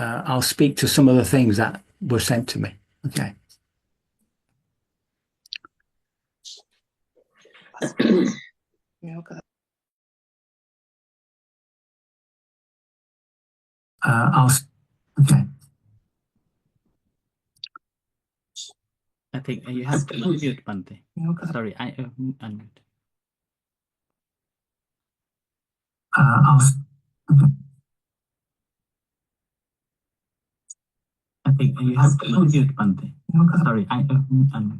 I'll speak to some of the things that were sent to me. Okay. Okay. I think you have to unmute, Bhante. Sorry, I unmute. Okay. I think you have to unmute, Bhante. Sorry, I unmute.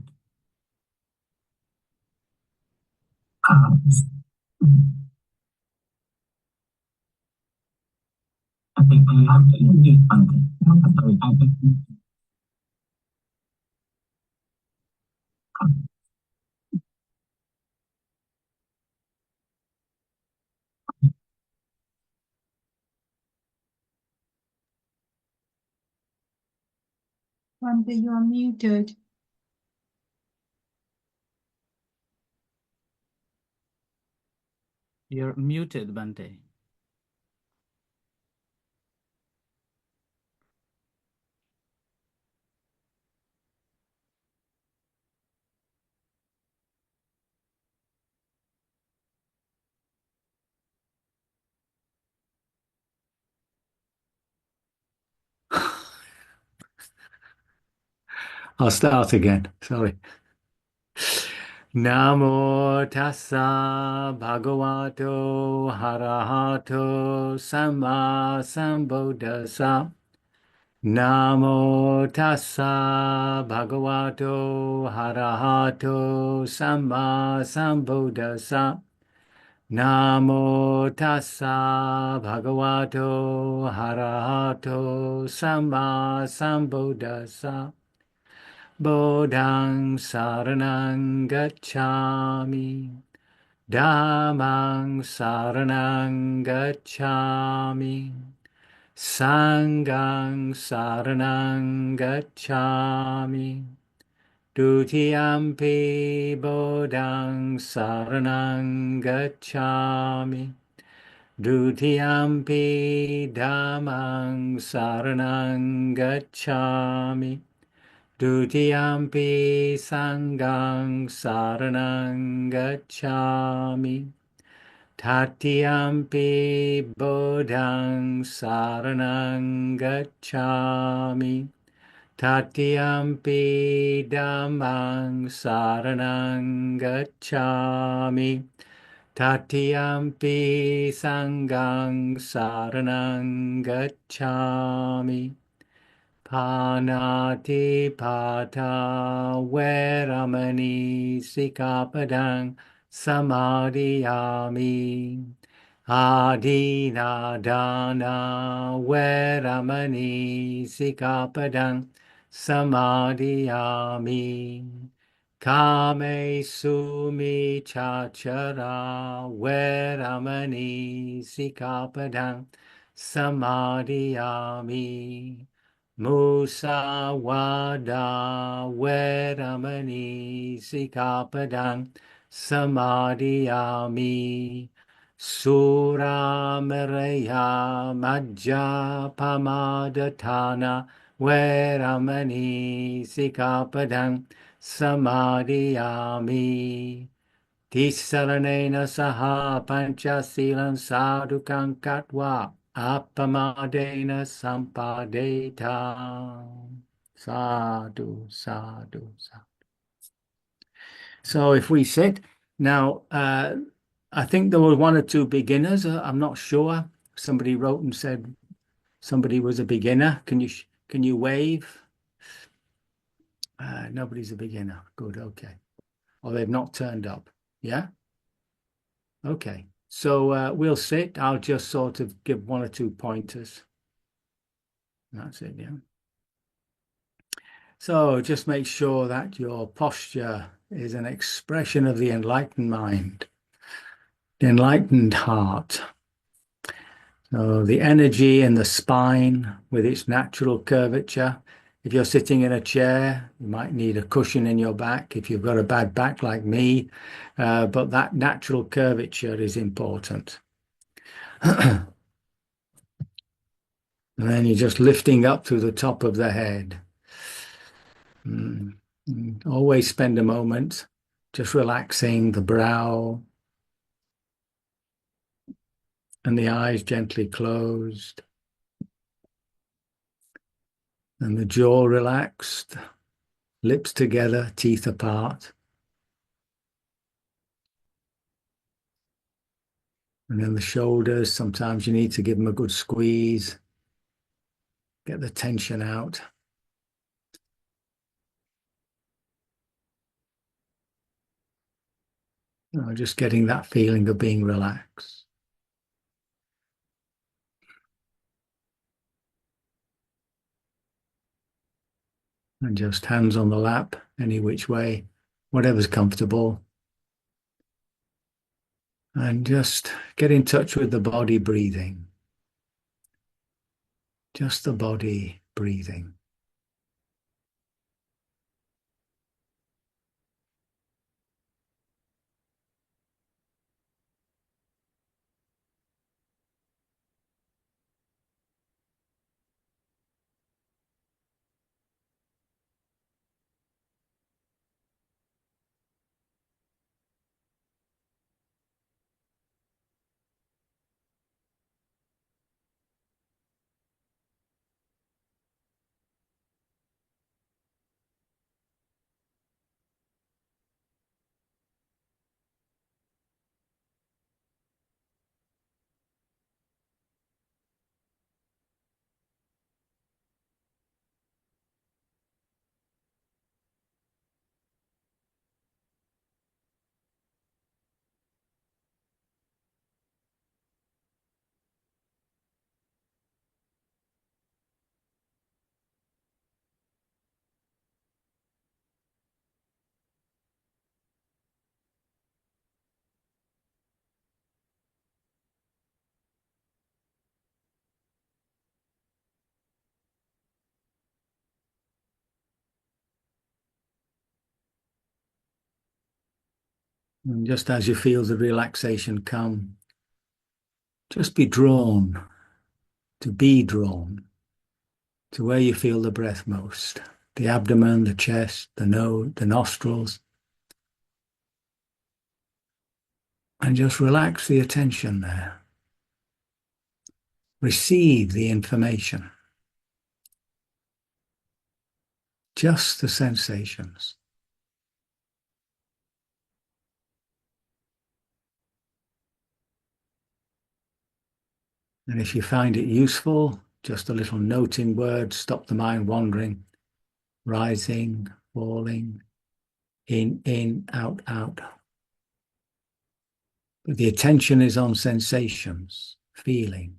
I think you have to unmute, Bhante. Sorry, I unmute. Bhante, you are muted. You're muted, Bhante. I'll start again. Sorry. Namo tassa bhagavato harahato samma sambuddhassa. Namo tassa bhagavato harahato samma sambuddhassa. Namo tassa bhagavato harahato samma sambuddhassa. Bodhang saranang gacchami. Dhammang saranang gacchami. Sanghang saranang gacchami. Dutiyampi bodhang saranang gacchami. Dutiyampi dhammang saranang gacchami. Dutiyampi sanghang saranang gacchami. Tatiyampi bodhang saranang gacchami. Tatiyampi dhammang saranang gacchami. Tatiyampi sanghang saranang gacchami. Panati pata veramani sikapadang samadhiyami. Adina dana veramani sikapadang samadhiyami. Kame sumi chachara veramani sikapadang samadhiyami. Musawada veramani sikapadang samadhiyami. Suramaraya majjapamadhatana veramani sikapadang samadhiyami. Tisaranena saha panchasilam sadhukam katva appamadena sampadeta. Sadhu, sadhu, sadhu. So if we sit now, I think there were one or two beginners. I'm not sure. Somebody wrote and said somebody was a beginner. Can you wave? Nobody's a beginner. Good. Okay. Or they've not turned up. Yeah. Okay. So we'll sit. I'll just sort of give one or two pointers. That's it. Yeah. So just make sure that your posture is an expression of the enlightened mind, the enlightened heart. So the energy in the spine with its natural curvature. If you're sitting in a chair, you might need a cushion in your back if you've got a bad back like me, but that natural curvature is important. And then you're just lifting up through the top of the head. Mm. Always spend a moment just relaxing the brow and the eyes gently closed and the jaw relaxed, lips together, teeth apart. And then the shoulders, sometimes you need to give them a good squeeze, get the tension out. Just getting that feeling of being relaxed. And just hands on the lap, any which way, whatever's comfortable. And just get in touch with the body breathing. Just the body breathing. And just as you feel the relaxation come, just be drawn to where you feel the breath most, the abdomen, the chest, the nose, the nostrils, and just relax the attention there. Receive the information, just the sensations. And if you find it useful, just a little note in words, stop the mind wandering, rising, falling, in, out. But the attention is on sensations, feeling.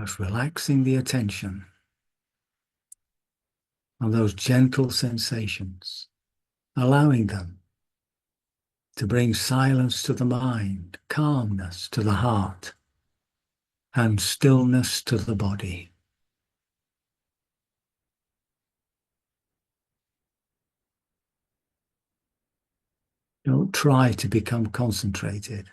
Just relaxing the attention on those gentle sensations, allowing them to bring silence to the mind, calmness to the heart, and stillness to the body. Don't try to become concentrated.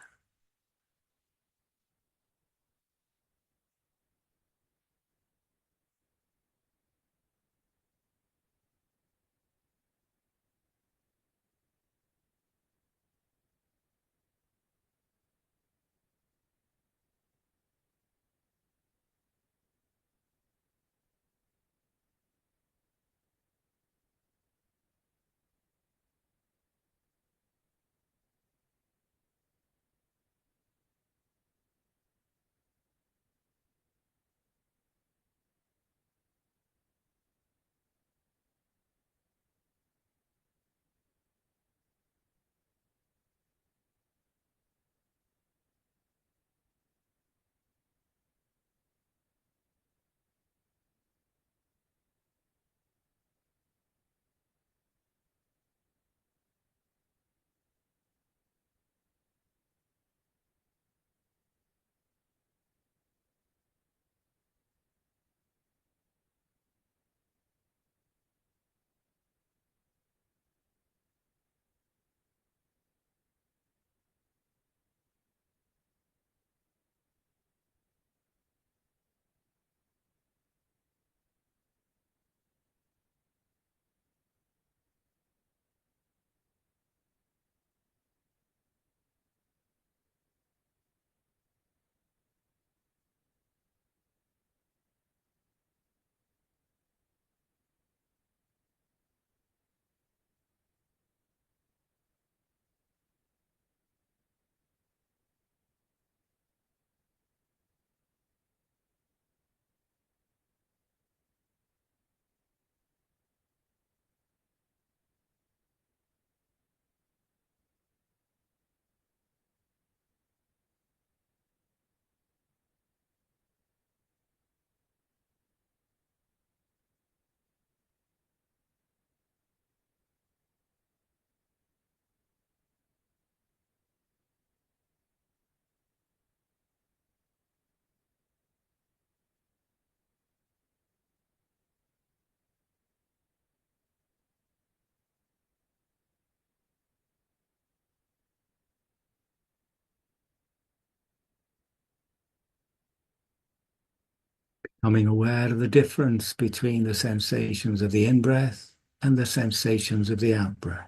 Becoming aware of the difference between the sensations of the in-breath and the sensations of the out-breath.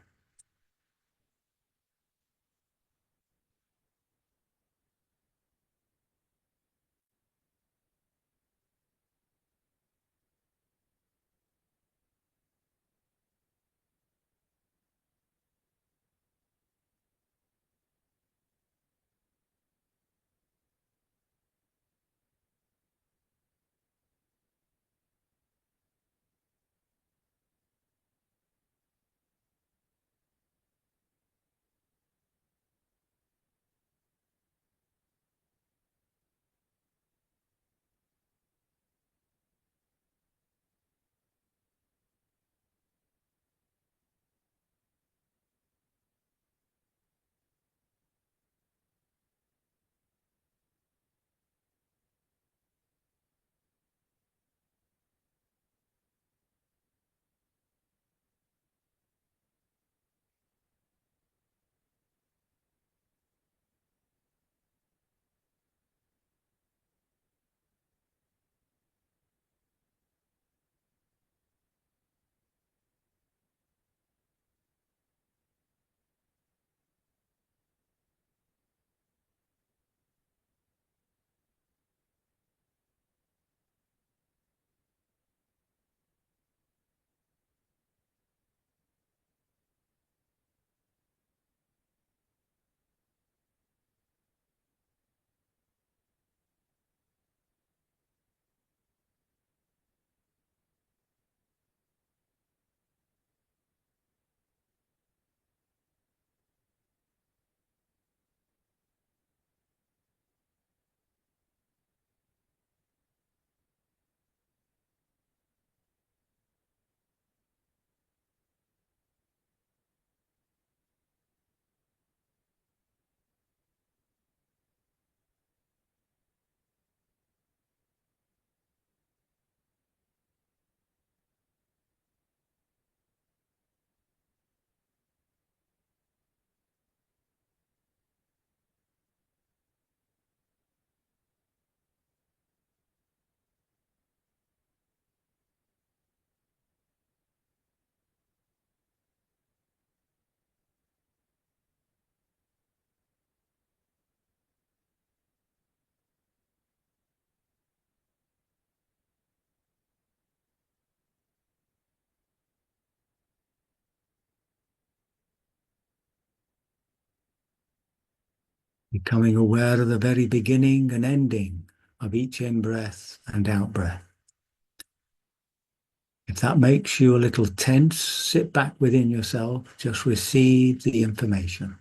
becoming aware of the very beginning and ending of each in-breath and out-breath. If that makes you a little tense, sit back within yourself, just receive the information.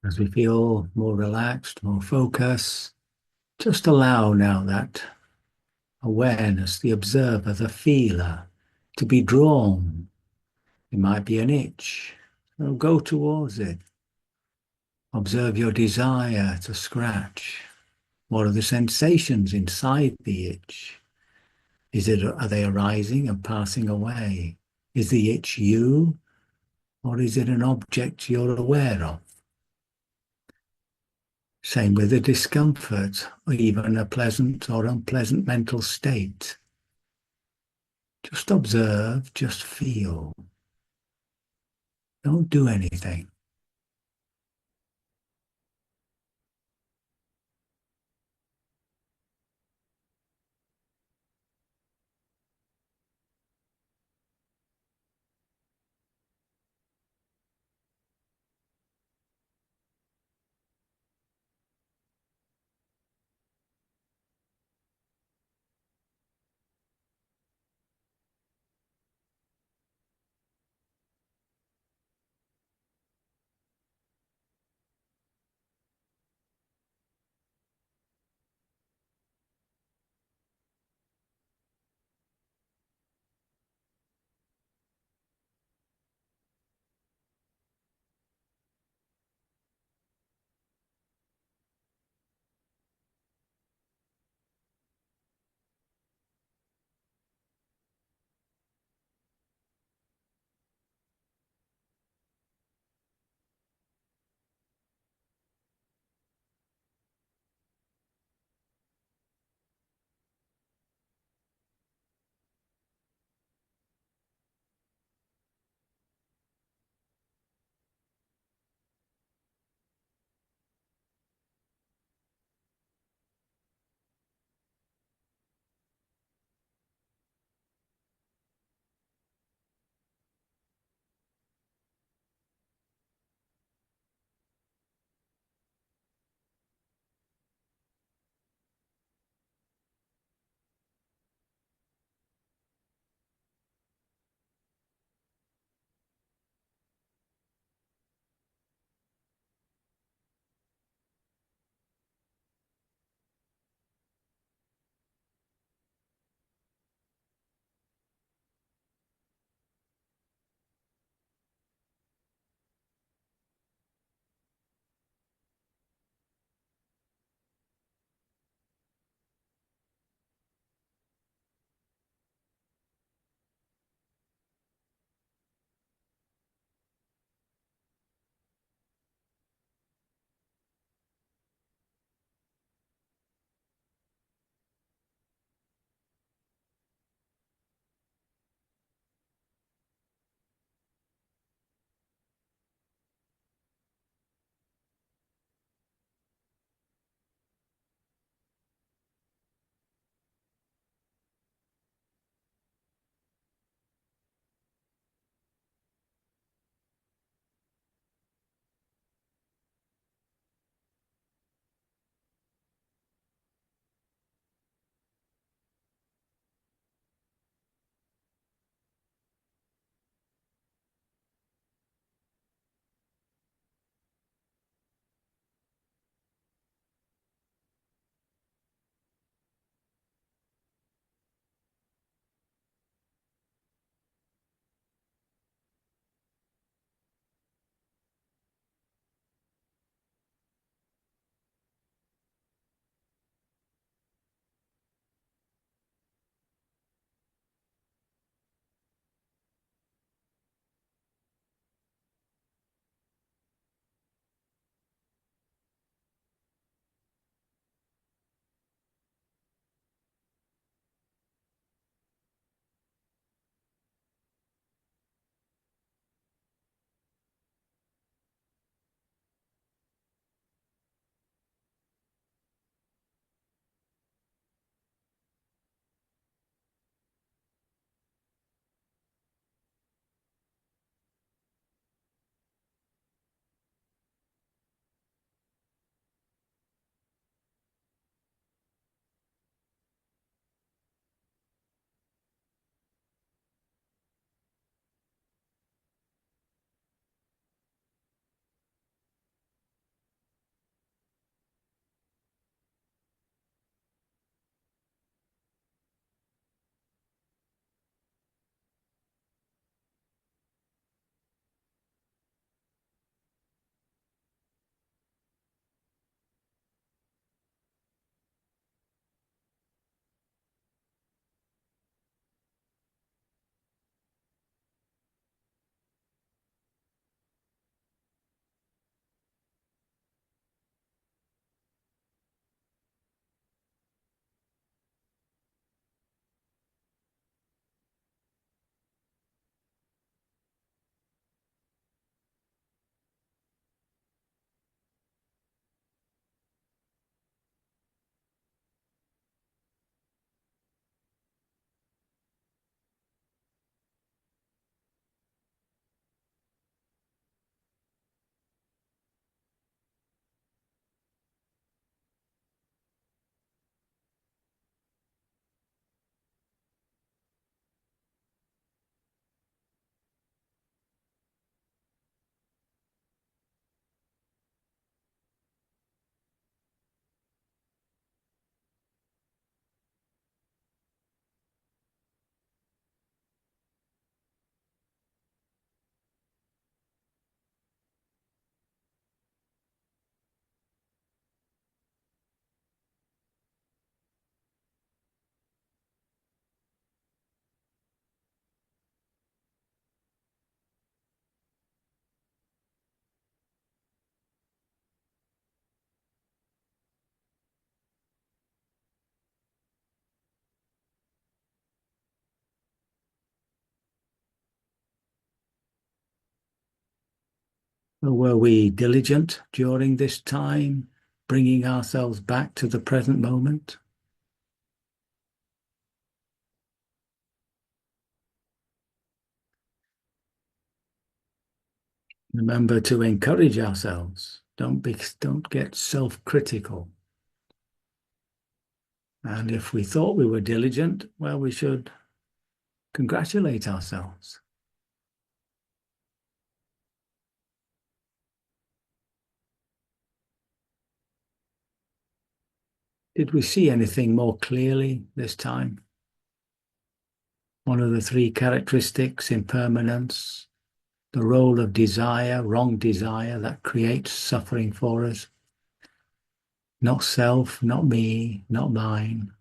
As we feel more relaxed, more focused, just allow now that awareness, the observer, the feeler, to be drawn. It might be an itch, so go towards it. Observe your desire to scratch. What are the sensations inside the itch? Are they arising and passing away? Is the itch you, or is it an object you're aware of? Same with the discomfort, or even a pleasant or unpleasant mental state. Just observe, just feel. Don't do anything. Were we diligent during this time, bringing ourselves back to the present moment? Remember to encourage ourselves. Don't get self-critical. And if we thought we were diligent, well, we should congratulate ourselves. Did we see anything more clearly this time? One of the three characteristics, impermanence, the role of desire, wrong desire that creates suffering for us. Not self, not me, not mine.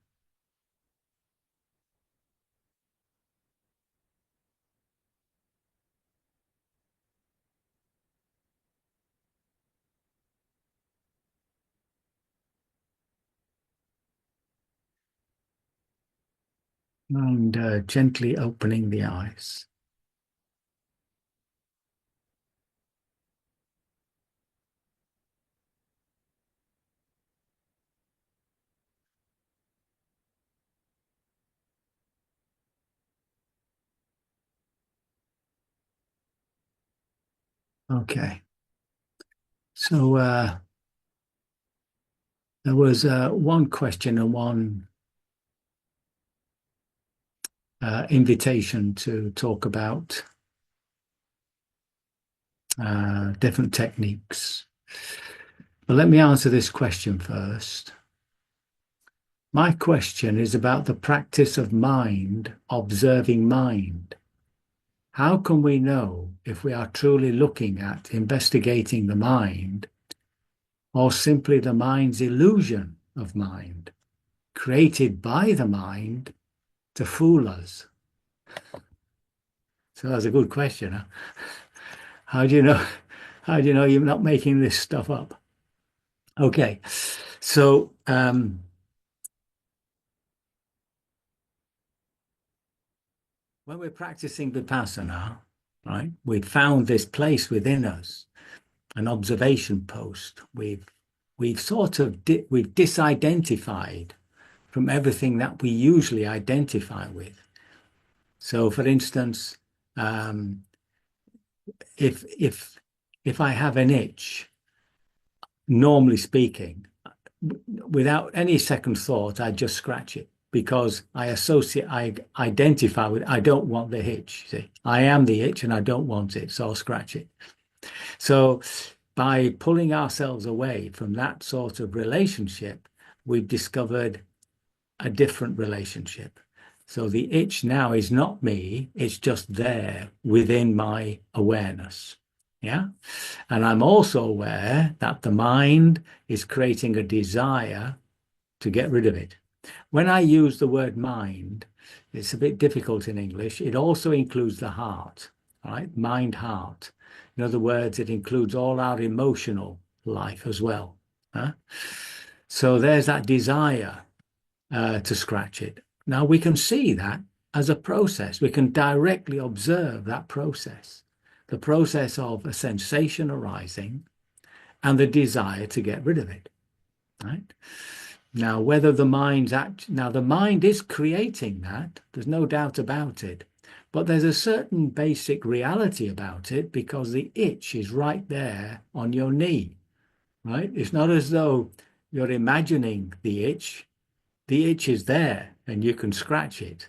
And gently opening the eyes. Okay. So there was one question and one invitation to talk about different techniques. But let me answer this question first. My question is about the practice of mind, observing mind. How can we know if we are truly looking at, investigating the mind, or simply the mind's illusion of mind, created by the mind to fool us? So that's a good question. Huh? How do you know? How do you know you're not making this stuff up? Okay, so when we're practicing vipassana, right, we've found this place within us, an observation post. We've sort of we've disidentified from everything that we usually identify with. So, for instance, um, if I have an itch, normally speaking, without any second thought, I just scratch it because I identify with, I don't want the itch. See, I am the itch and I don't want it, so I'll scratch it. So by pulling ourselves away from that sort of relationship, we've discovered a different relationship. So the itch now is not me, it's just there within my awareness. Yeah. And I'm also aware that the mind is creating a desire to get rid of it. When I use the word mind, it's a bit difficult in English. It also includes the heart, right? Mind, heart. In other words, it includes all our emotional life as well. Huh? So there's that desire to scratch it. Now we can see that as a process. We can directly observe that process, the process of a sensation arising and the desire to get rid of it, right? Now, whether the the mind is creating that, there's no doubt about it. But there's a certain basic reality about it because the itch is right there on your knee, right? It's not as though you're imagining the itch. The itch is there and you can scratch it,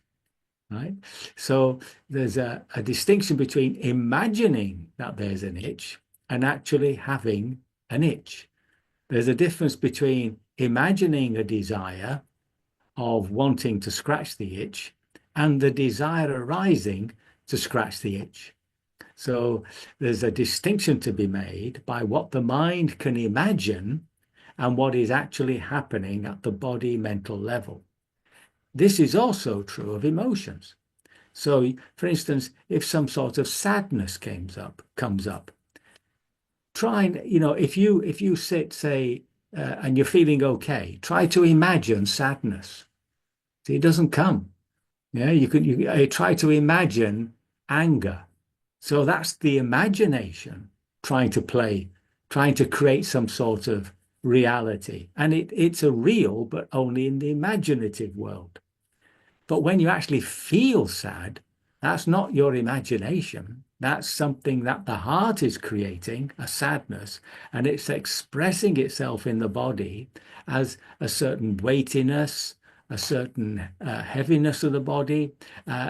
right? So there's a distinction between imagining that there's an itch and actually having an itch. There's a difference between imagining a desire of wanting to scratch the itch and the desire arising to scratch the itch. So there's a distinction to be made by what the mind can imagine and what is actually happening at the body mental level. This is also true of emotions. So, for instance, if some sort of sadness comes up, try and, if you sit, say, and you're feeling okay, try to imagine sadness. See, it doesn't come. Yeah, you try to imagine anger. So that's the imagination. trying to play, trying to create some sort of reality. And it's a real, but only in the imaginative world. But when you actually feel sad, that's not your imagination. That's something that the heart is creating, a sadness, and it's expressing itself in the body as a certain weightiness, a certain heaviness of the body,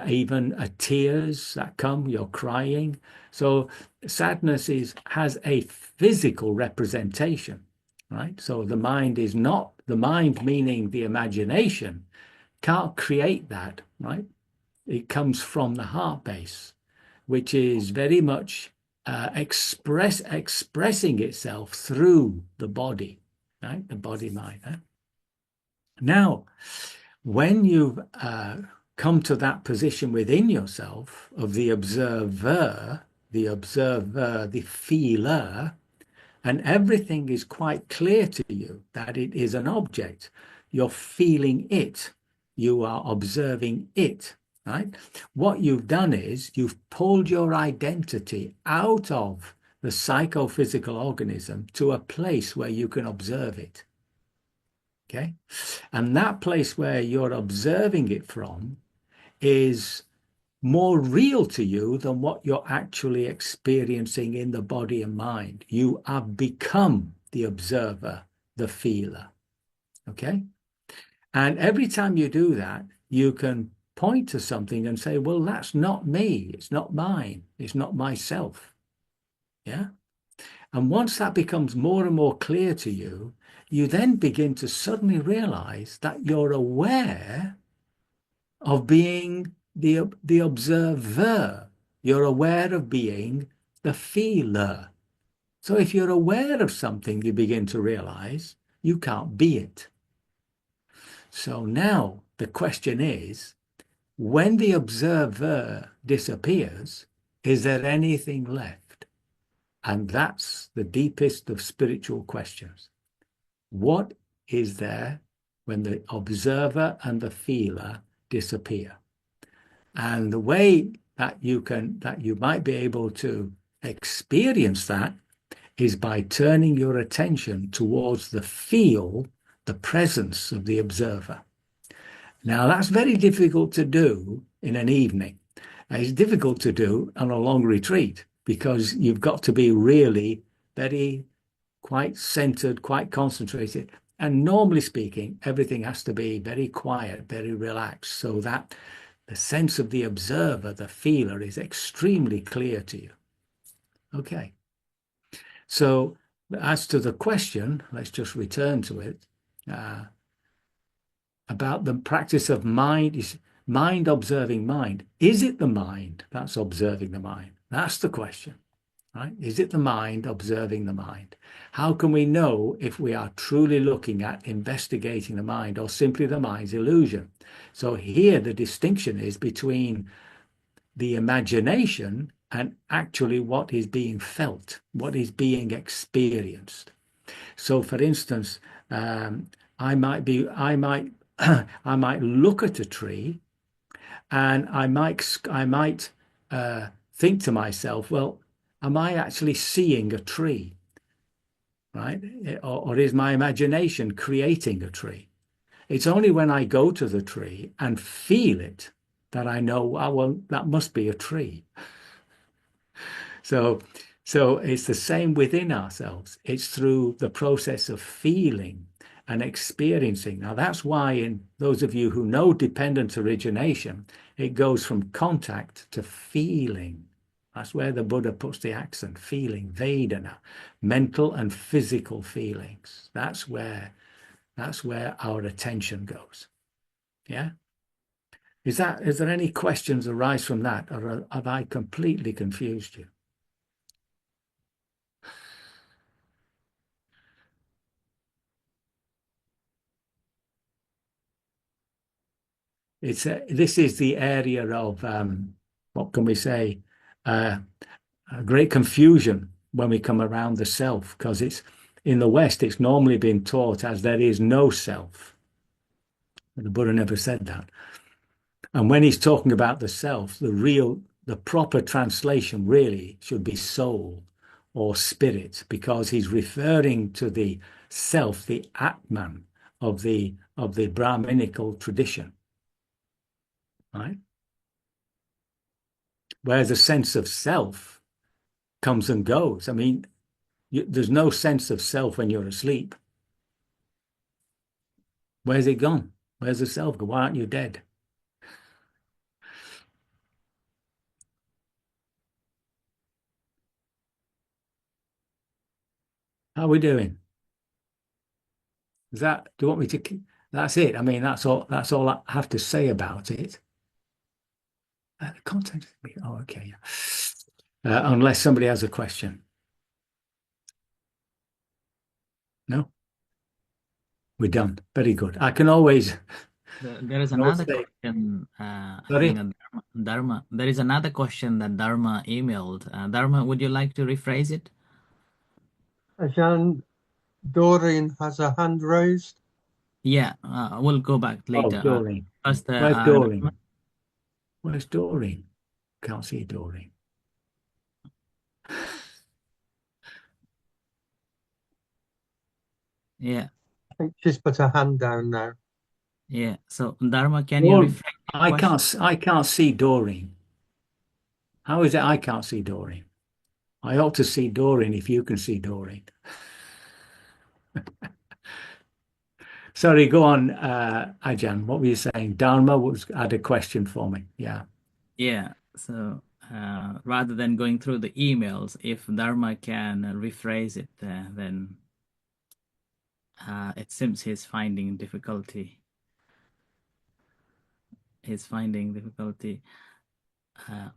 even tears that come, you're crying. So sadness has a physical representation, right? So the mind is not, the mind meaning the imagination can't create that, right? It comes from the heart base, which is very much expressing itself through the body, right? The body mind. Now, when you've come to that position within yourself of the feeler, and everything is quite clear to you that it is an object. You're feeling it. You are observing it, right? What you've done is you've pulled your identity out of the psychophysical organism to a place where you can observe it. Okay? And that place where you're observing it from is more real to you than what you're actually experiencing in the body and mind. You have become the observer, the feeler. Okay? And every time you do that, you can point to something and say, well, that's not me. It's not mine. It's not myself. Yeah? And once that becomes more and more clear to you, you then begin to suddenly realize that you're aware of being the observer. You're aware of being the feeler. So if you're aware of something, you begin to realize you can't be it. So now the question is, when the observer disappears, is there anything left? And that's the deepest of spiritual questions. What is there when the observer and the feeler disappear? And the way that you might be able to experience that is by turning your attention towards the feel, the presence of the observer. Now, that's very difficult to do in an evening. It's difficult to do on a long retreat because you've got to be really very quite centered, quite concentrated. And normally speaking, everything has to be very quiet, very relaxed, so that the sense of the observer, the feeler, is extremely clear to you. Okay. So as to the question, let's just return to it, about the practice of mind, is mind observing mind. Is it the mind that's observing the mind? That's the question, right? Is it the mind observing the mind? How can we know if we are truly looking at investigating the mind or simply the mind's illusion? So here the distinction is between the imagination and actually what is being felt, what is being experienced. So for instance, I might I might look at a tree and I might think to myself, well, am I actually seeing a tree, right? Or is my imagination creating a tree? It's only when I go to the tree and feel it that I know, oh, well, that must be a tree. So, so it's the same within ourselves. It's through the process of feeling and experiencing. Now, that's why in those of you who know dependent origination, it goes from contact to feeling. That's where the Buddha puts the accent, feeling, Vedana, mental and physical feelings. That's where our attention goes. Yeah. Is there any questions arise from that, or have I completely confused you? This is the area of what can we say, a great confusion when we come around the self, because it's in the West it's normally been taught as there is no self. The Buddha never said that. And when he's talking about the self, the proper translation really should be soul, or spirit, because he's referring to the self, the Atman of the Brahminical tradition, right? Whereas a sense of self comes and goes. I mean, there's no sense of self when you're asleep. Where's it gone? Where's the self gone? Why aren't you dead? How are we doing? Is that, do you want me to, that's it. I mean, that's all I have to say about it. The content, oh, okay. Unless somebody has a question. No, we're done. Very good. I can always, There is I always another say, question. I sorry? think Dharma. There is another question that Dharma emailed. Dharma, would you like to rephrase it? Ajahn, Doreen has a hand raised. Yeah, we'll go back Oh, later. Doreen. First, Where's Doreen? Where's Doreen? Can't see Doreen. Yeah, I think she's put her hand down now. yeah. So Dharma, can you rephrase the question? I can't see Doreen. How is it I can't see Doreen? I ought to see Doreen if you can see Doreen. Sorry, go on, Ajahn. What were you saying? Dharma had a question for me. Yeah. Yeah. So rather than going through the emails, if Dharma can rephrase it, then it seems he's finding difficulty. He's finding difficulty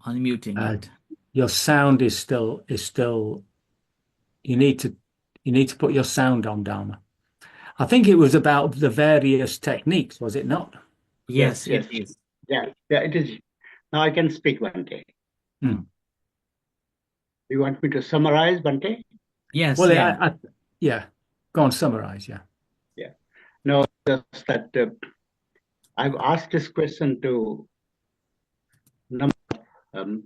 unmuting it. Your sound is still you need to put your sound on, Dharma. I think it was about the various techniques, was it not? Yes, Yes. it is. Yeah, it is. Now I can speak, Bhante. Hmm. You want me to summarize, Bhante? Yes, Well, yeah. yeah. Go on, summarize. Yeah. Yeah. No, just that I've asked this question to a number of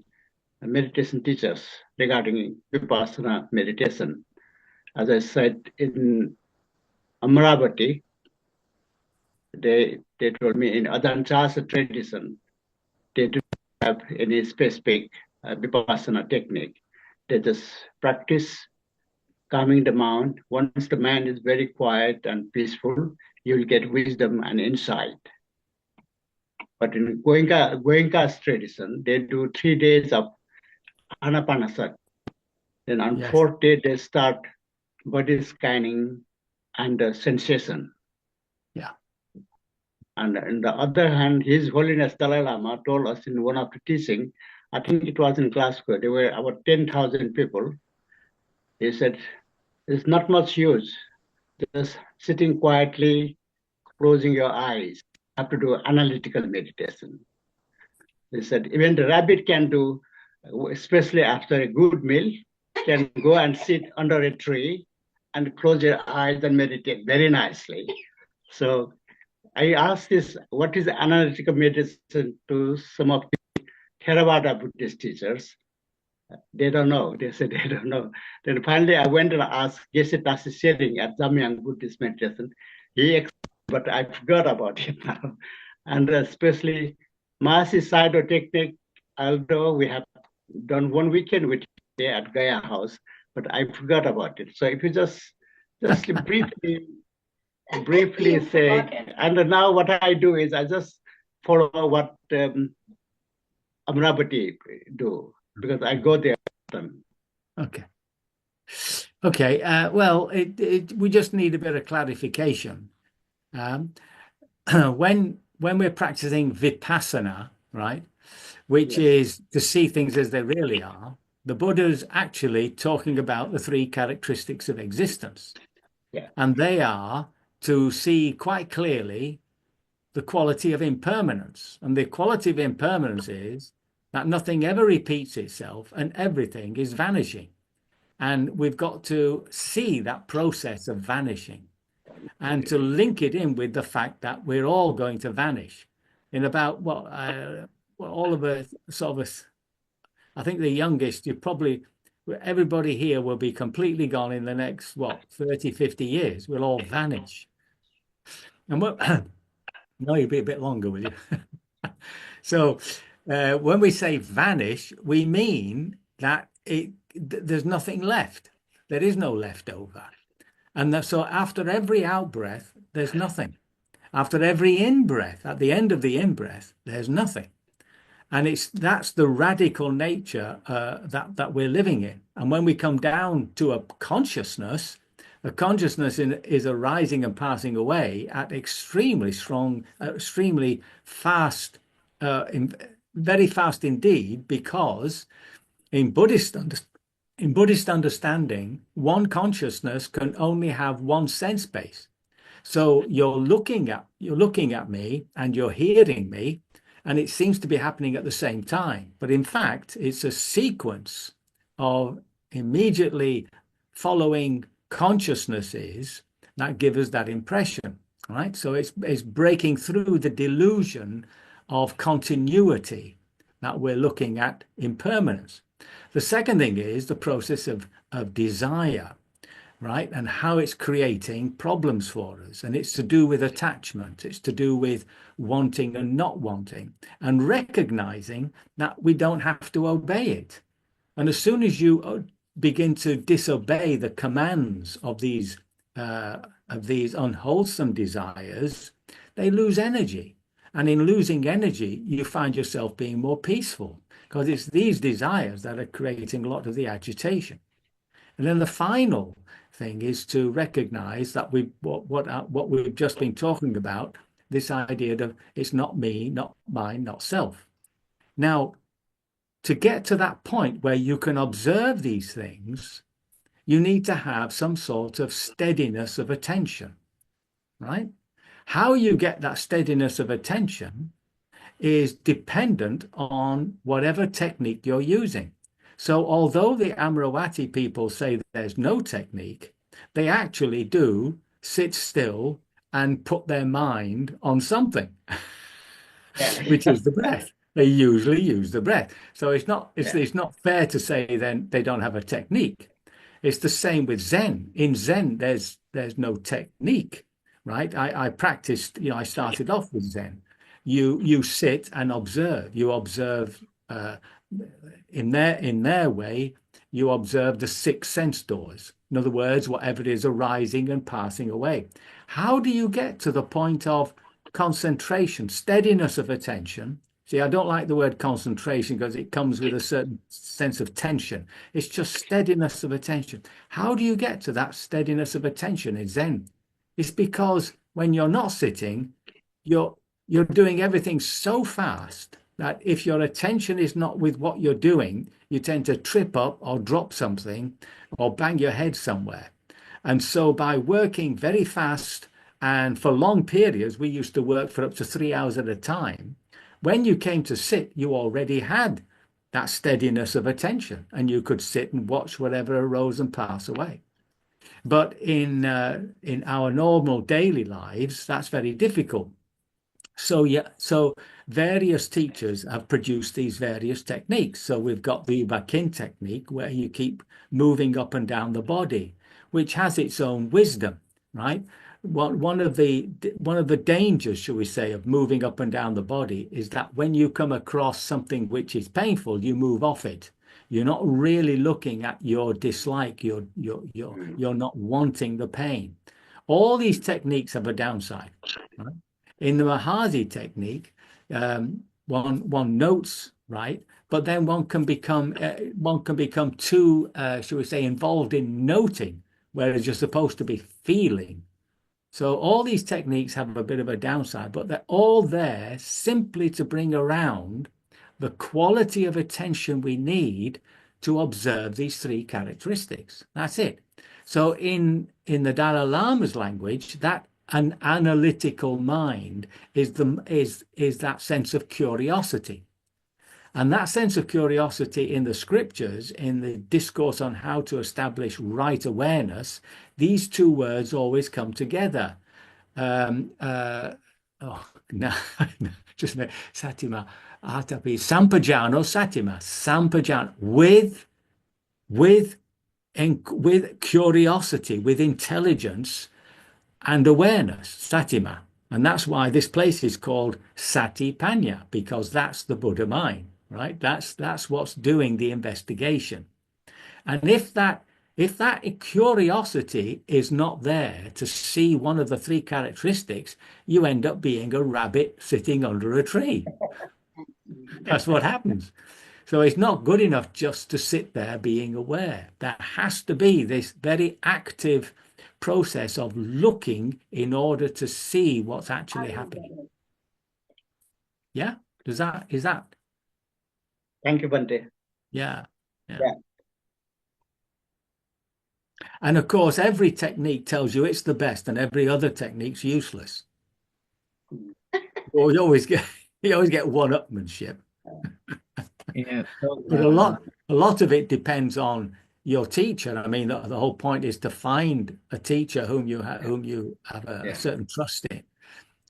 meditation teachers regarding Vipassana meditation. As I said, in Amaravati, they told me in Adanchasa tradition, they don't have any specific Vipassana technique. They just practice calming the mind. Once the mind is very quiet and peaceful, you'll get wisdom and insight. But in Goenka's tradition, they do 3 days of anapanasati. Then on Yes. fourth day, they start body scanning and sensation. Yeah. And on the other hand, His Holiness Dalai Lama told us in one of the teaching, I think it was in Glasgow, there were about 10,000 people. He said, there's not much use. Just sitting quietly, closing your eyes. You have to do analytical meditation. They said even the rabbit can do, especially after a good meal, can go and sit under a tree and close your eyes and meditate very nicely. So I asked this, what is analytical meditation, to some of the Theravada Buddhist teachers. They don't know. They said they don't know. Then finally I went and asked Geshe Tasi Sering at Zamyang Buddhist meditation. He explained, but I forgot about it now. And especially Mahasi Sayadaw technique, although we have done one weekend with it at Gaya House, but I forgot about it. So if you just briefly say, and now what I do is I just follow what Amravati do, because I go there often. Okay. Okay. Well, we just need a bit of clarification. When we're practicing vipassana, right, which is to see things as they really are, the Buddha's actually talking about the 3 characteristics of existence. Yeah. And they are to see quite clearly the quality of impermanence. And the quality of impermanence is that nothing ever repeats itself and everything is vanishing. And we've got to see that process of vanishing and to link it in with the fact that we're all going to vanish in about all of us, sort of us. I think the youngest, everybody here will be completely gone in the next, what, 30, 50 years. We'll all vanish. And what, no, you'll be a bit longer, will you? So when we say vanish, we mean that there's nothing left. There is no leftover. And so after every out breath, there's nothing. After every in breath, at the end of the in breath, there's nothing. And that's the radical nature that we're living in. And when we come down to a consciousness is arising and passing away at extremely strong, extremely fast, very fast indeed, because in Buddhist understanding, one consciousness can only have one sense base. So you're looking at me and you're hearing me, and it seems to be happening at the same time. But in fact, it's a sequence of immediately following consciousnesses that give us that impression, right? So it's breaking through the delusion of continuity that we're looking at impermanence. The second thing is the process of desire, right? And how it's creating problems for us. And it's to do with attachment. It's to do with wanting and not wanting, and recognizing that we don't have to obey it. And as soon as you begin to disobey the commands of these unwholesome desires, they lose energy. And in losing energy, you find yourself being more peaceful, because it's these desires that are creating a lot of the agitation. And then the final thing is to recognize that what we've just been talking about, this idea of it's not me, not mine, not self. Now, to get to that point where you can observe these things, you need to have some sort of steadiness of attention, right? How you get that steadiness of attention is dependent on whatever technique you're using. So although the Amaravati people say there's no technique, they actually do sit still and put their mind on something, which is the breath. They usually use the breath. So it's not fair to say then they don't have a technique. It's the same with Zen. In Zen, there's no technique, right? I practiced, I started off with Zen. You sit and observe. You observe in their way, you observe the 6 sense doors. In other words, whatever it is arising and passing away. How do you get to the point of concentration, steadiness of attention? See, I don't like the word concentration because it comes with a certain sense of tension. It's just steadiness of attention. How do you get to that steadiness of attention in Zen? It's because when you're not sitting, you're doing everything so fast that if your attention is not with what you're doing, you tend to trip up or drop something or bang your head somewhere. And so by working very fast and for long periods, we used to work for up to 3 hours at a time. When you came to sit, you already had that steadiness of attention, and you could sit and watch whatever arose and pass away. But in our normal daily lives, that's very difficult. So various teachers have produced these various techniques. So we've got the Bakin technique, where you keep moving up and down the body, which has its own wisdom, right? One of the dangers, shall we say, of moving up and down the body is that when you come across something which is painful, you move off it. You're not really looking at your dislike. You're not wanting the pain. All these techniques have a downside, right? In the Mahasi technique, one notes, right, but then one can become too, shall we say, involved in noting, whereas you're supposed to be feeling. So all these techniques have a bit of a downside, but they're all there simply to bring around the quality of attention we need to observe these 3 characteristics. That's it. So in the Dalai Lama's language, that an analytical mind is that sense of curiosity. And that sense of curiosity in the scriptures, in the discourse on how to establish right awareness, these 2 words always come together. Just Satima, Atapi, Sampajano, Satima, Sampajano, with with with curiosity, with intelligence and awareness, satima. And that's why this place is called Satipanya, because that's the Buddha mind, right? That's what's doing the investigation. And if that curiosity is not there to see one of the three characteristics, you end up being a rabbit sitting under a tree. That's what happens. So it's not good enough just to sit there being aware. There has to be this very active process of looking in order to see what's actually happening. Yeah? Is that? Thank you, Bhante. Yeah. Yeah. And of course, every technique tells you it's the best and every other technique's useless. Or you always get one-upmanship. Yeah. So, But a lot of it depends on your teacher. I mean, the whole point is to find a teacher whom you have a certain trust in,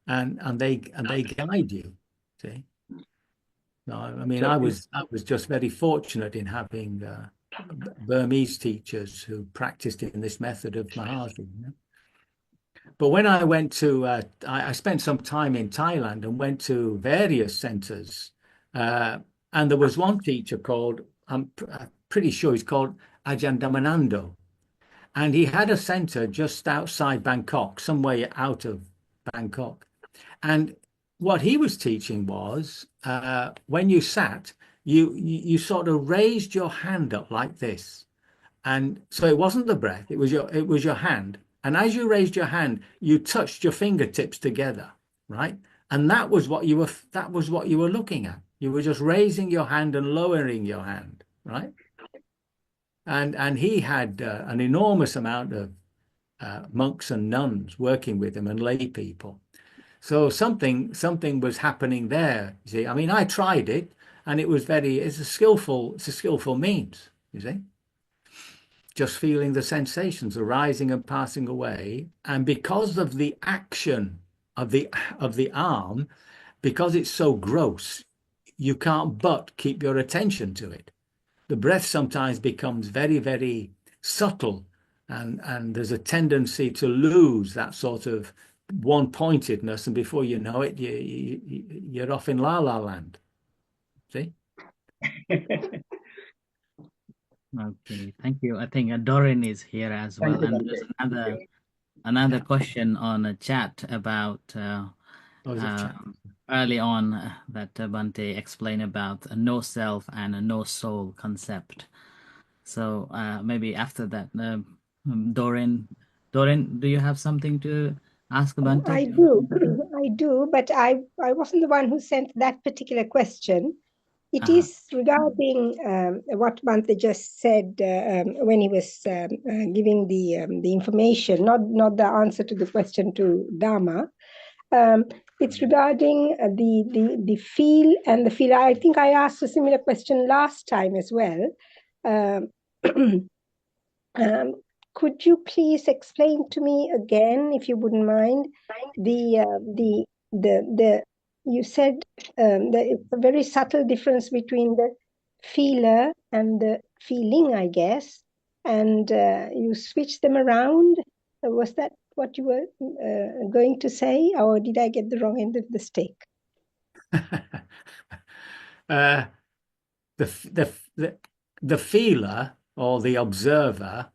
and they guide you. See, no, I mean, I was just very fortunate in having Burmese teachers who practiced in this method of Mahasi. You know? But when I went to, I spent some time in Thailand and went to various centers. And there was one teacher called, I'm pretty sure he's called Ajahn Dhammanando. And he had a center just outside Bangkok, some way out of Bangkok. And what he was teaching was when you sat, you sort of raised your hand up like this. And so it wasn't the breath, it was your hand. And as you raised your hand, you touched your fingertips together, right? And that was what you were looking at. You were just raising your hand and lowering your hand, right? And he had an enormous amount of monks and nuns working with him and lay people. So something was happening there. You see, I mean, I tried it, and it's a skillful means. You see, just feeling the sensations arising and passing away, and because of the action of the arm, because it's so gross, you can't but keep your attention to it. The breath sometimes becomes very, very subtle, and there's a tendency to lose that sort of one-pointedness, and before you know it, you're off in la la land. See? okay, thank you. I think Doreen is here as well, and there's another question on a chat about early on that Bhante explained about a no self and a no soul concept. So maybe after that, Doreen, do you have something to ask Bhante? I do, but I wasn't the one who sent that particular question. It is regarding what Bhante just said when he was giving the information, not the answer to the question to Dharma. It's regarding the feel and the feel. I think I asked a similar question last time as well. Could you please explain to me again, if you wouldn't mind, you said that it's a very subtle difference between the feeler and the feeling, I guess, and you switched them around. Was that what you were going to say, or did I get the wrong end of the stick? The feeler or the observer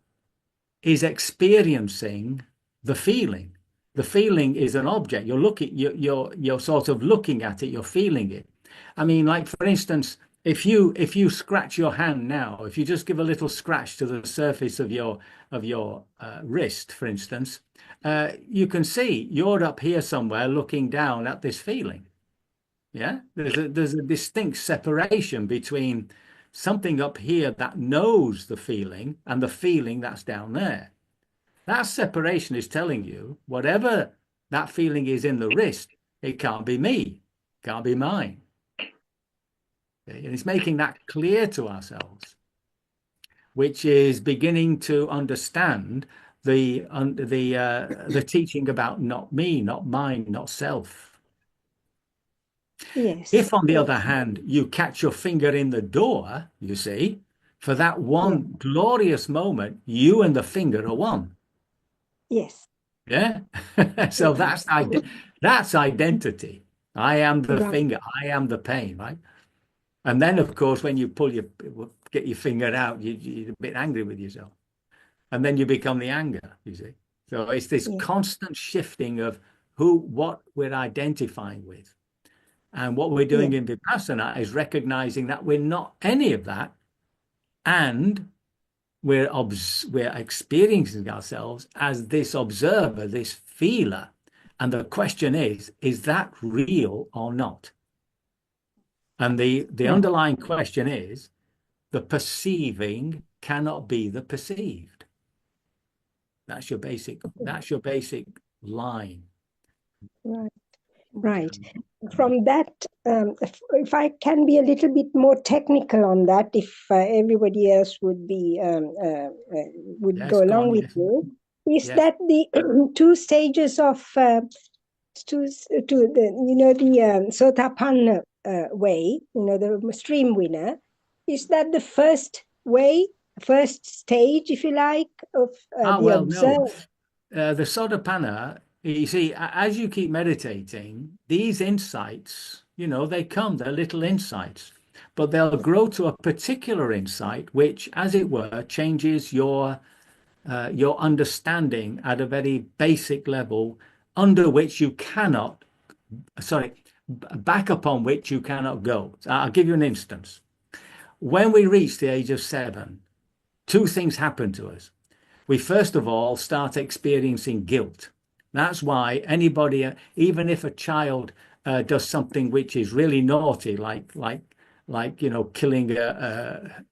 is experiencing the feeling. The feeling is an object. You're sort of looking at it. You're feeling it. I mean, like for instance, if you scratch your hand now, if you just give a little scratch to the surface of your wrist, for instance, you can see you're up here somewhere looking down at this feeling. Yeah, there's a distinct separation between something up here that knows the feeling and the feeling that's down there. That separation is telling you whatever that feeling is in the wrist, it can't be me, can't be mine. Okay? And it's making that clear to ourselves, which is beginning to understand the teaching about not me, not mine, not self. Yes. If, on the other hand, you catch your finger in the door, you see, For that one glorious moment, you and the finger are one. Yes. Yeah. So that's identity. I am the Right. finger. I am the pain, right? And then, of course, when you get your finger out, you're a bit angry with yourself. And then you become the anger, you see. So it's this Yeah. constant shifting of what we're identifying with. And what we're doing in Vipassana is recognizing that we're not any of that. And we're experiencing ourselves as this observer, this feeler. And the question is that real or not? And the underlying question is, the perceiving cannot be the perceived. That's your basic line. Right. Right. From that, if I can be a little bit more technical on that, if everybody else would be would Yes, go go along on, with yes. you, is Yes. that the two stages of to the Sotapanna way, the stream winner, is that the first way, first stage, if you like, of the Well, no. observer? The Sotapanna, you see, as you keep meditating, these insights, they come, they're little insights, but they'll grow to a particular insight, which, as it were, changes your understanding at a very basic level, under which you cannot, back upon which you cannot go. I'll give you an instance. When we reach the age of 7, two things happen to us. We first of all start experiencing guilt. That's why anybody, even if a child does something which is really naughty, like killing their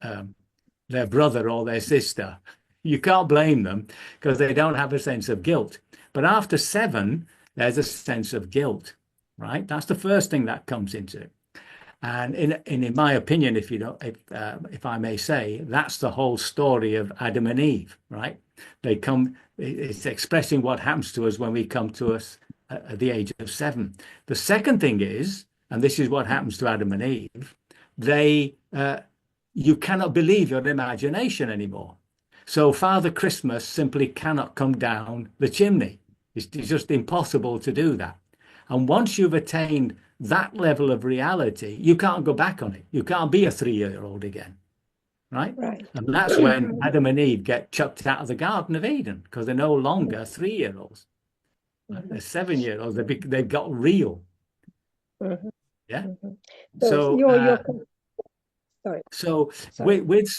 brother or their sister, you can't blame them because they don't have a sense of guilt. But after 7, there's a sense of guilt, right? That's the first thing that comes into it. And in my opinion, if I may say, that's the whole story of Adam and Eve, right? It's expressing what happens to us when we come to us at the age of 7. The second thing is, and this is what happens to Adam and Eve, you cannot believe your imagination anymore. So Father Christmas simply cannot come down the chimney. It's just impossible to do that. And once you've attained that level of reality, you can't go back on it. You can't be a 3-year-old again, right? Right. And that's when Adam and Eve get chucked out of the Garden of Eden, because they're no longer 3-year-olds. They're 7-year-olds. They've got real. Mm-hmm. Yeah. So sorry. So with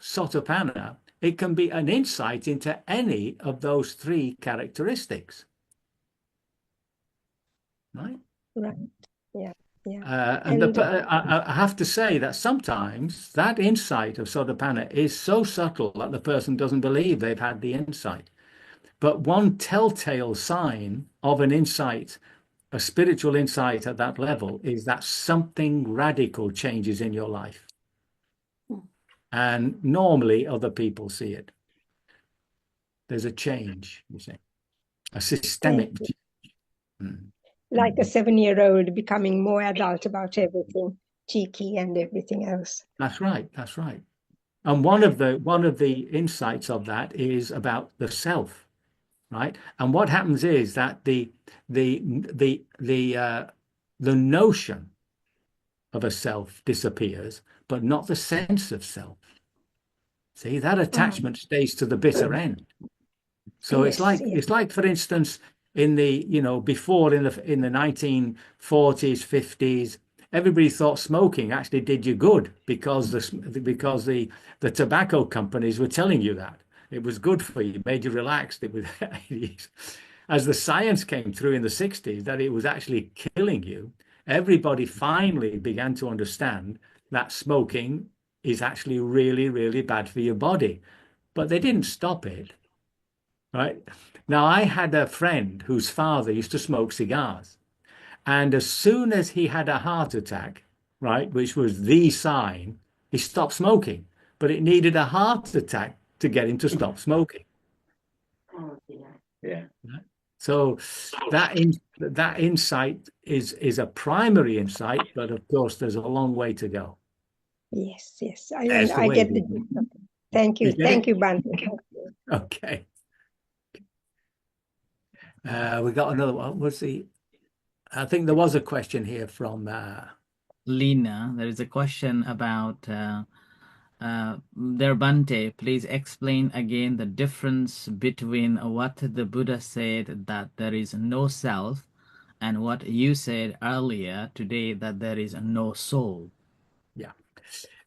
Sotapanna, it can be an insight into any of those 3 characteristics. Right. Right. Yeah. I have to say that sometimes that insight of Sotapanna is so subtle that the person doesn't believe they've had the insight. But one telltale sign of an insight, a spiritual insight at that level, is that something radical changes in your life. And normally other people see it. There's a change, you see, a systemic change. Like a 7-year-old becoming more adult about everything, cheeky and everything else. That's right. That's right. And one of the insights of that is about the self, right? And what happens is that the notion of a self disappears, but not the sense of self. See, that attachment stays to the bitter end. So it's like, for instance, before in the 1940s, 50s, everybody thought smoking actually did you good because the tobacco companies were telling you that it was good for you, made you relaxed. It was as the science came through in the 60s that it was actually killing you. Everybody finally began to understand that smoking is actually really, really bad for your body, but they didn't stop it. Right. Now, I had a friend whose father used to smoke cigars. And as soon as he had a heart attack, right, which was the sign, he stopped smoking. But it needed a heart attack to get him to stop smoking. Oh, yeah. So that insight is a primary insight, but of course, there's a long way to go. Yes, yes. There's the I way. get the gist of it. Thank you. You get Thank it? you, Bhante. Okay. We got another one. I think there was a question here from Lena, there is a question about there, Bhante, please explain again the difference between what the Buddha said that there is no self and what you said earlier today that there is no soul. Yeah.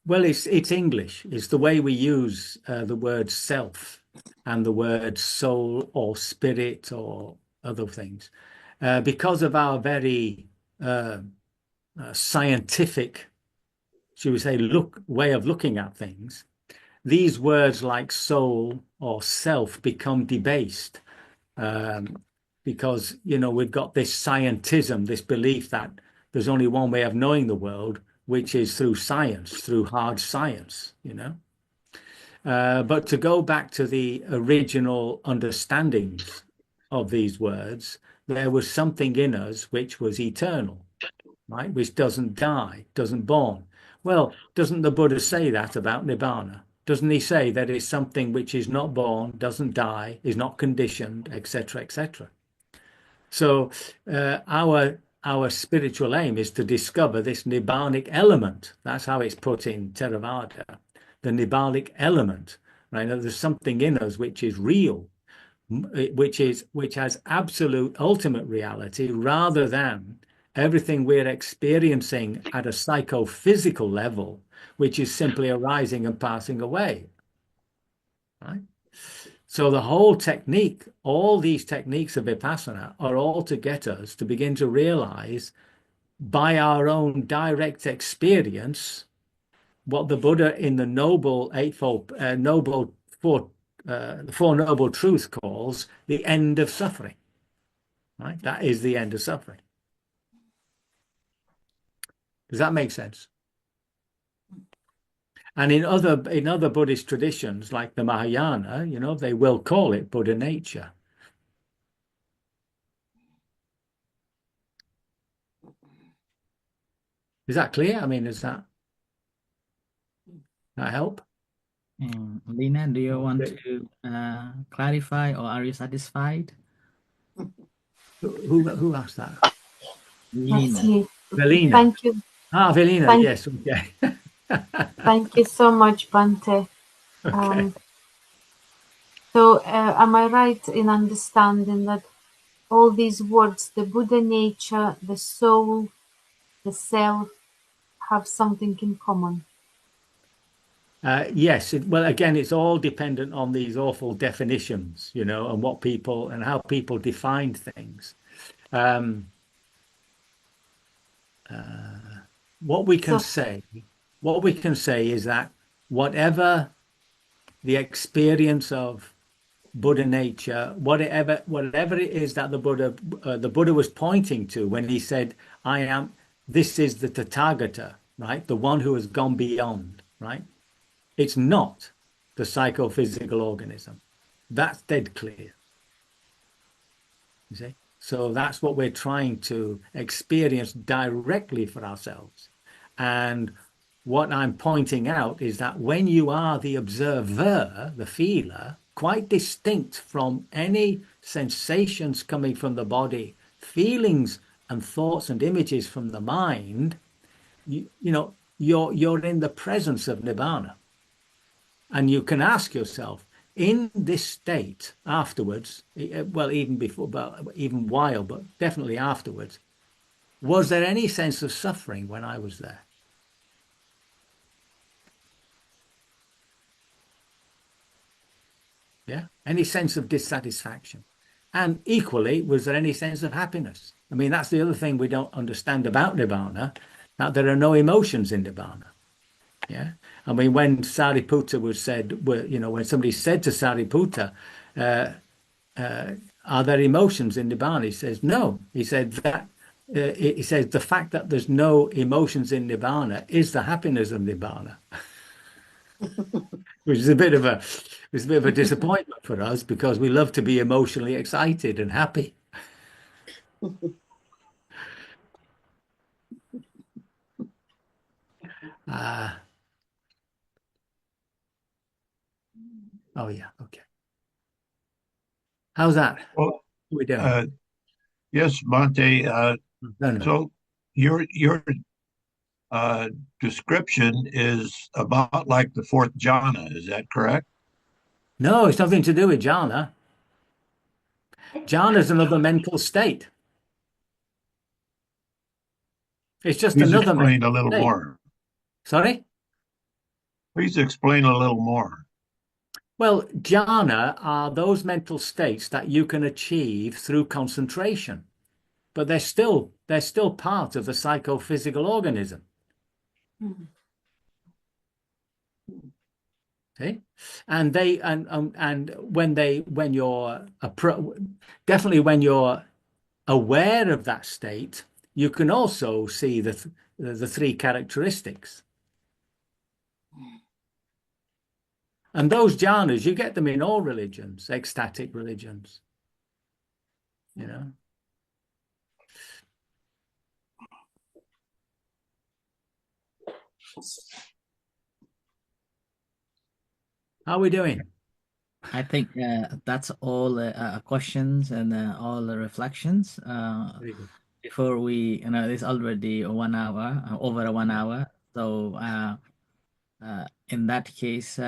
Well, it's English. It's the way we use the word self and the word soul or spirit or other things. Because of our very scientific, should we say, way of looking at things, these words like soul or self become debased. Because, we've got this scientism, this belief that there's only one way of knowing the world, which is through science, through hard science. But to go back to the original understandings of these words, there was something in us which was eternal, right? Which doesn't die, doesn't born. Well, doesn't the Buddha say that about Nibbana? Doesn't he say that it's something which is not born, doesn't die, is not conditioned, etc., etc.? So our spiritual aim is to discover this Nibbanic element. That's how it's put in Theravada, the Nibbanic element. Right? Now, there's something in us which is real, which has absolute ultimate reality, rather than everything we're experiencing at a psychophysical level, which is simply arising and passing away. Right? So the whole technique, all these techniques of Vipassana are all to get us to begin to realize by our own direct experience what the Buddha in the Noble Eightfold, the Four Noble Truths calls the end of suffering. Right? That is the end of suffering. Does that make sense? And in other Buddhist traditions, like the Mahayana, they will call it Buddha nature. Is that clear? I mean, does that help? Lena, do you want to clarify, or are you satisfied? Who asked that? Lena. That's me. Velina. Thank you. Velina, yes, okay. Thank you so much, Bhante. Okay. So am I right in understanding that all these words, the Buddha nature, the soul, the self, have something in common? Yes. Well, again, it's all dependent on these awful definitions, and what people and how people define things. What we can say is that whatever the experience of Buddha nature, whatever it is that the Buddha was pointing to when he said, this is the Tathagata, right? The one who has gone beyond, right? It's not the psychophysical organism. That's dead clear. You see? So that's what we're trying to experience directly for ourselves. And what I'm pointing out is that when you are the observer, the feeler, quite distinct from any sensations coming from the body, feelings and thoughts and images from the mind, you're in the presence of Nibbana. And you can ask yourself, in this state afterwards, well, even before, but even while, but definitely afterwards, was there any sense of suffering when I was there? Yeah. Any sense of dissatisfaction? And equally, was there any sense of happiness? I mean, that's the other thing we don't understand about Nibbana, that there are no emotions in Nibbana. Yeah. I mean, when Sariputta was said, when somebody said to Sariputta, are there emotions in Nibbana? He says, no. He said the fact that there's no emotions in Nibbana is the happiness of Nibbana. Which is a bit of a disappointment for us, because we love to be emotionally excited and happy. Oh, yeah. Okay. How's that? Well, What are we doing? yes, Bhante. No, no. So your description is about like the fourth jhana. Is that correct? No, it's nothing to do with jhana. Jhana is another mental state. It's just Please another explain mental a little state. more. Sorry? Please explain a little more. Well, jhana are those mental states that you can achieve through concentration, but they're still part of the psychophysical organism. Okay, and when you're definitely when you're aware of that state, you can also see the three characteristics. And those jhanas, you get them in all religions, ecstatic religions, you know. How are we doing? I think that's all questions and all the reflections. Very good. Before we, it's already 1 hour, over 1 hour. So in that case,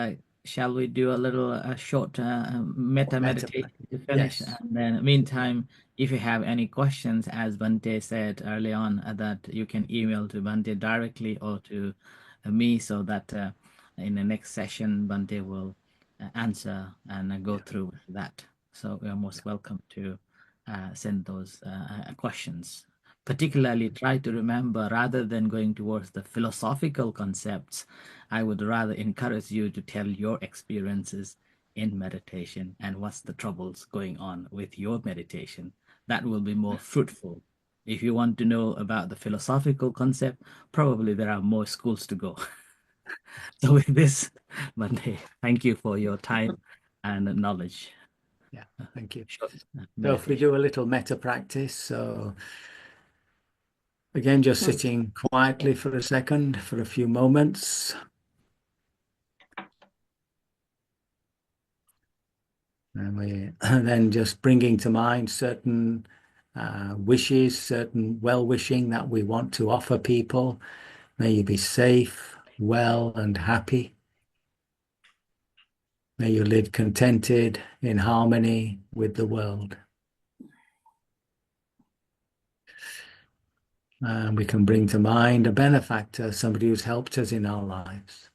shall we do a little short meta meditation to finish? Yes. And then, meantime, if you have any questions, as Bhante said early on, that you can email to Bhante directly or to me, so that in the next session, Bhante will answer and go through that. So you are most welcome to send those questions. Particularly, try to remember, rather than going towards the philosophical concepts, I would rather encourage you to tell your experiences in meditation and what's the troubles going on with your meditation. That will be more fruitful. If you want to know about the philosophical concept, probably there are more schools to go. So with this, Bhante, thank you for your time and knowledge. Yeah, thank you. Sure. So if we do a little meta practice, so again, just sitting quietly for a second, for a few moments. And we then just bringing to mind certain wishes, certain well-wishing that we want to offer people. May you be safe, well, and happy. May you live contented in harmony with the world. And we can bring to mind a benefactor, somebody who's helped us in our lives.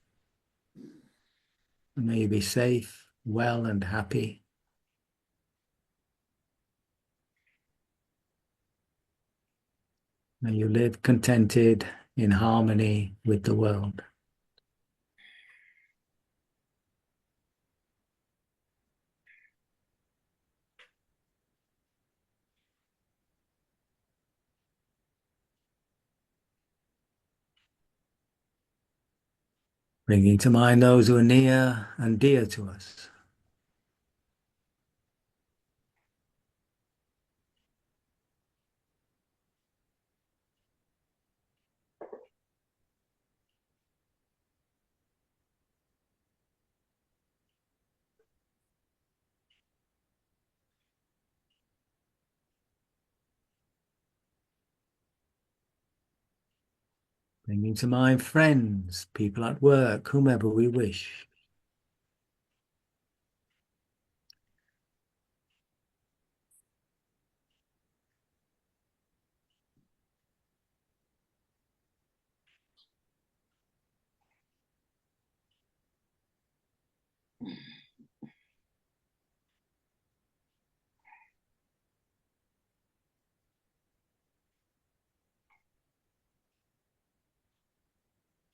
And may you be safe, well, and happy. May you live contented in harmony with the world. Bringing to mind those who are near and dear to us. Bringing to mind friends, people at work, whomever we wish.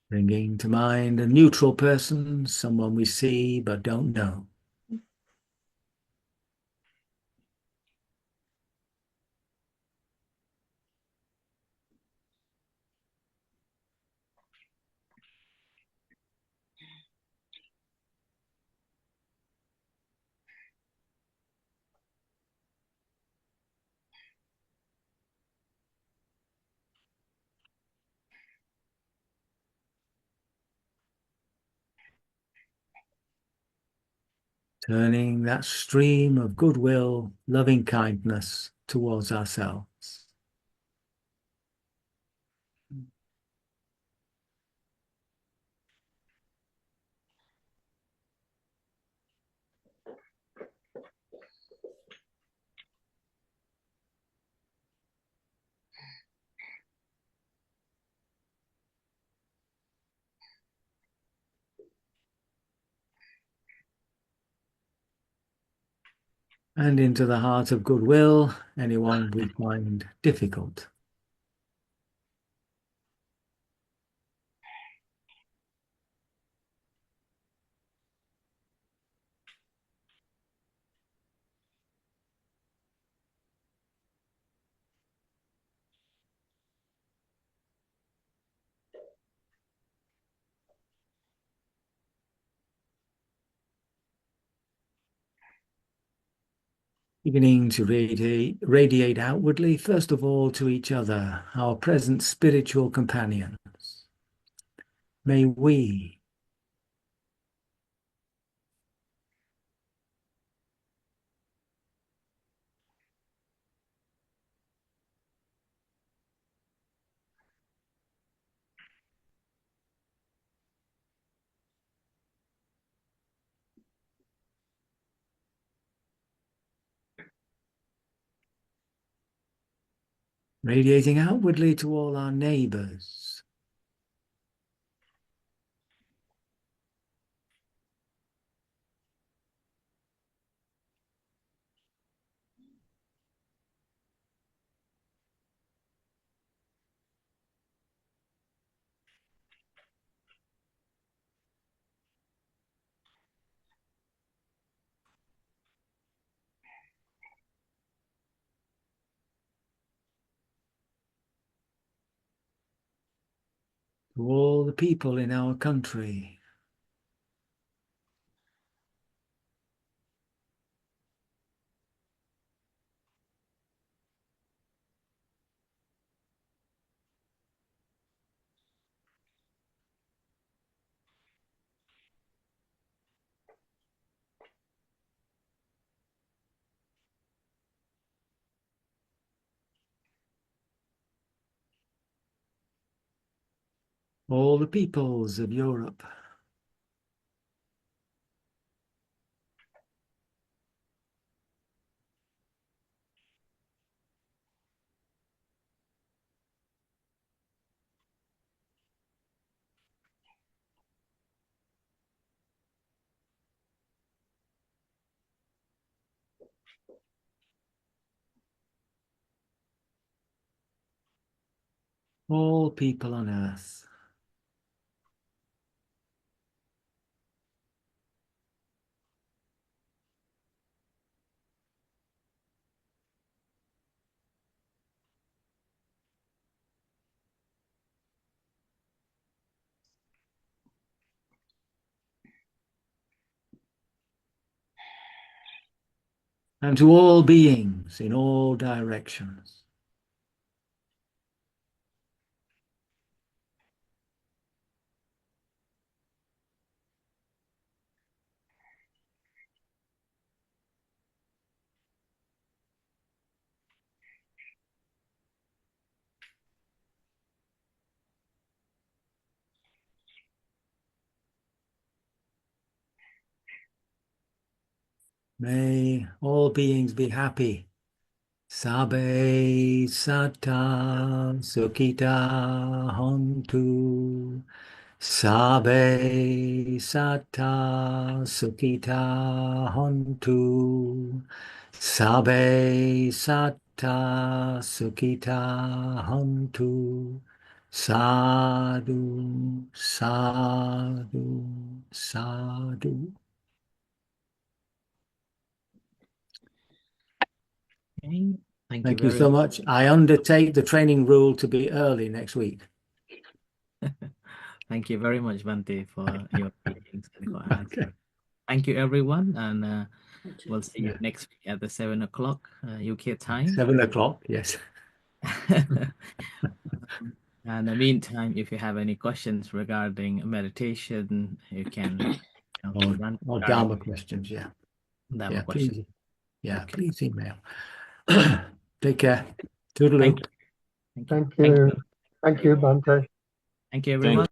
Bringing to mind a neutral person, someone we see but don't know. turning that stream of goodwill, loving kindness towards ourselves. And into the heart of goodwill, anyone we find difficult. Beginning to radiate outwardly, first of all to each other, our present spiritual companions. May we, radiating outwardly to all our neighbors, to all the people in our country, all the peoples of Europe, all people on earth. And to all beings in all directions. May all beings be happy. Sabe sata sukhita hontu. Sabe sata sukhita hontu. Sabe sata sukhita hontu. Sadhu, sadhu, sadhu. Okay. Thank you so much. I undertake the training rule to be early next week. Thank you very much, Bhante, for your teachings and for answering. Okay. Thank you, everyone, and we'll see you next week at the 7 o'clock UK time. 7 o'clock, yes. And in the meantime, if you have any questions regarding meditation, you can Or Dharma questions, yeah. That Yeah, question. please. Yeah, Okay. please email. Take care. Toodaloo. Thank you. Thank you. Thank you, Bhante. Thank you, everyone.